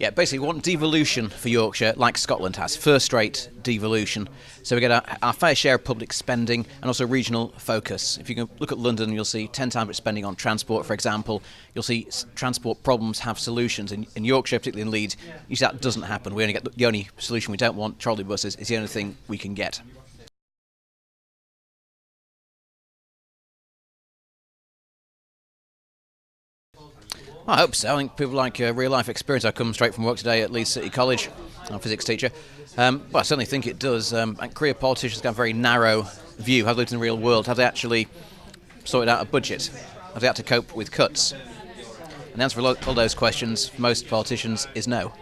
Yeah, basically we want devolution for Yorkshire like Scotland has, first-rate devolution. So we get our fair share of public spending and also regional focus. If you can look at London, you'll see 10 times spending on transport, for example. You'll see transport problems have solutions. In Yorkshire, particularly in Leeds, usually that doesn't happen. We only get the only solution we don't want, trolley buses, is the only thing we can get. I hope so. I think people like real life experience. I come straight from work today at Leeds City College. I'm a physics teacher. But I certainly think it does. And career politicians have a very narrow view. Have they lived in the real world? Have they actually sorted out a budget? Have they had to cope with cuts? And the answer for all those questions, for most politicians, is no.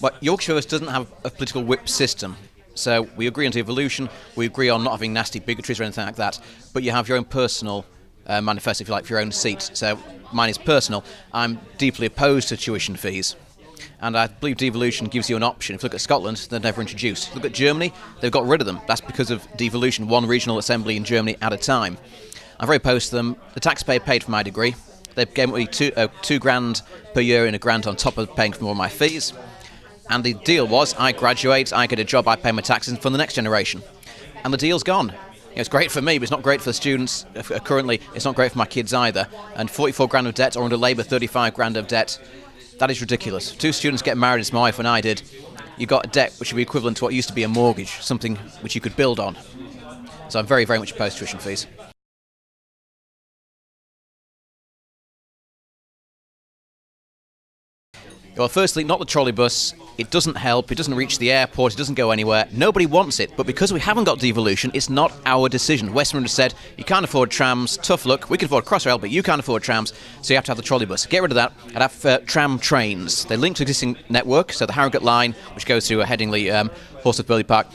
But Yorkshire First doesn't have a political whip system. So we agree on devolution, we agree on not having nasty bigotries or anything like that, but you have your own personal manifesto, if you like, for your own seat. So mine is personal. I'm deeply opposed to tuition fees. And I believe devolution gives you an option. If you look at Scotland, they're never introduced. If you look at Germany, they've got rid of them. That's because of devolution, one regional assembly in Germany at a time. I'm very opposed to them. The taxpayer paid for my degree. They gave me £2,000 per year in a grant on top of paying for all my fees. And the deal was, I graduate, I get a job, I pay my taxes and fund the next generation. And the deal's gone. It's great for me, but it's not great for the students. Currently, it's not great for my kids either. And 44 grand of debt, or under Labour, 35 grand of debt, that is ridiculous. 2 students get married as my wife and I did. You got a debt which would be equivalent to what used to be a mortgage, something which you could build on. So I'm very, very much opposed to tuition fees. Well, firstly, not the trolley bus. It doesn't help, it doesn't reach the airport, it doesn't go anywhere. Nobody wants it, but because we haven't got devolution, it's not our decision. Westminster said, you can't afford trams, tough luck, we can afford Crossrail, but you can't afford trams, so you have to have the trolley bus. Get rid of that and have tram trains. They link to existing network, so the Harrogate line, which goes through Headingley, Horsforth Burley Park,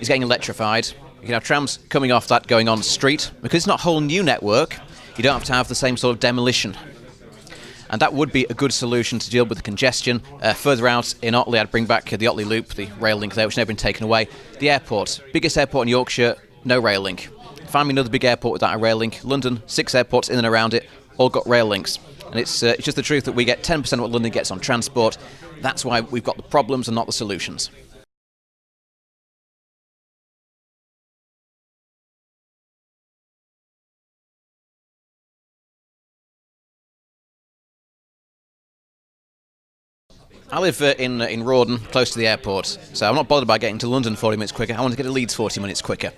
is getting electrified. You can have trams coming off that going on the street. Because it's not a whole new network, you don't have to have the same sort of demolition. And that would be a good solution to deal with the congestion. Further out in Otley, I'd bring back the Otley Loop, the rail link there, which has never been taken away. The airport, biggest airport in Yorkshire, no rail link. Find me another big airport without a rail link. London, 6 airports in and around it, all got rail links. And it's just the truth that we get 10% of what London gets on transport. That's why we've got the problems and not the solutions. I live in Rawdon, close to the airport, so I'm not bothered by getting to London 40 minutes quicker. I want to get to Leeds 40 minutes quicker.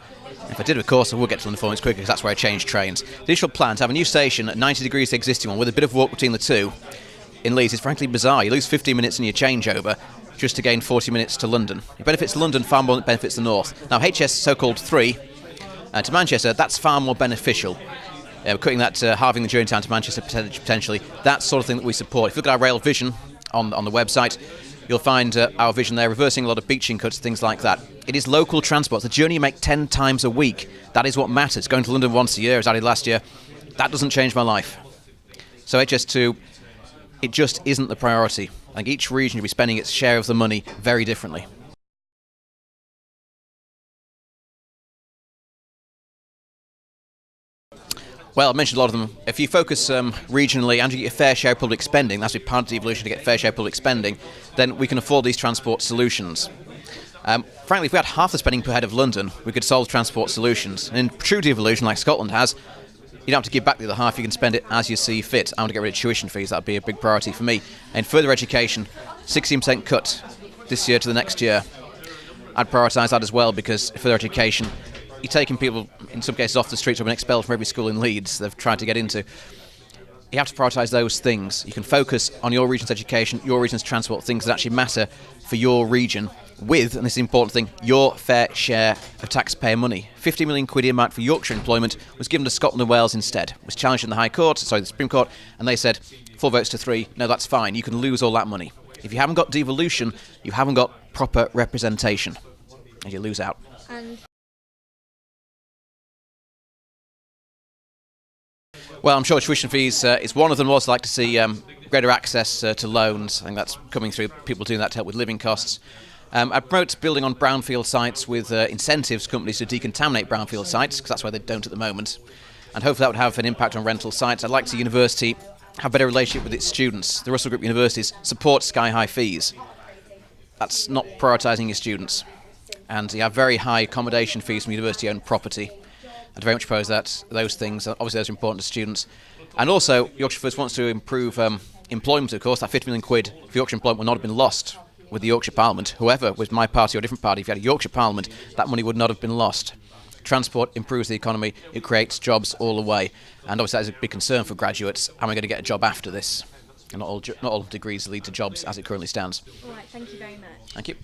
If I did, of course, I would get to London 40 minutes quicker because that's where I change trains. The initial plan to have a new station at 90 degrees to the existing one with a bit of walk between the two in Leeds is frankly bizarre. You lose 15 minutes in your changeover just to gain 40 minutes to London. It benefits London far more than it benefits the north. Now, HS so-called 3 to Manchester, that's far more beneficial. Cutting that, halving the journey time to Manchester potentially, that sort of thing that we support. If you look at our rail vision on the website, you'll find our vision there, reversing a lot of beaching cuts, things like that. It is local transport. The journey you make 10 times a week. That is what matters. Going to London once a year, as I did last year, that doesn't change my life. So HS2, it just isn't the priority. I think each region will be spending its share of the money very differently. Well, I've mentioned a lot of them. If you focus regionally and you get a fair share of public spending, that's part of devolution to get fair share of public spending, then we can afford these transport solutions. Frankly, if we had half the spending per head of London, we could solve transport solutions. And in true devolution, like Scotland has, you don't have to give back the other half, you can spend it as you see fit. I want to get rid of tuition fees, that would be a big priority for me. And further education, 16% cut this year to the next year. I'd prioritise that as well, because further education, you're taking people, in some cases, off the streets or been expelled from every school in Leeds they've tried to get into. You have to prioritise those things. You can focus on your region's education, your region's transport, things that actually matter for your region with, and this is the important thing, your fair share of taxpayer money. 50 million quid earmarked for Yorkshire employment was given to Scotland and Wales instead. It was challenged in the the Supreme Court, and they said 4 votes to 3, no, that's fine, you can lose all that money. If you haven't got devolution, you haven't got proper representation, and you lose out. Well, I'm sure tuition fees is one of them. I'd also like to see greater access to loans. I think that's coming through, people doing that to help with living costs. I promote building on brownfield sites with incentives to companies to decontaminate brownfield sites, because that's where they don't at the moment. and hopefully that would have an impact on rental sites. I'd like to see university have a better relationship with its students. The Russell Group universities support sky-high fees. That's not prioritising your students. And you have very high accommodation fees from university-owned property. I'd very much oppose that. Those things, obviously, those are important to students. And also, Yorkshire First wants to improve employment, of course. That 50 million quid for Yorkshire employment would not have been lost with the Yorkshire Parliament. Whoever, with my party or a different party, if you had a Yorkshire Parliament, that money would not have been lost. Transport improves the economy, it creates jobs all the way. And obviously that is a big concern for graduates. Am I going to get a job after this? And not all degrees lead to jobs as it currently stands. All right, thank you very much. Thank you.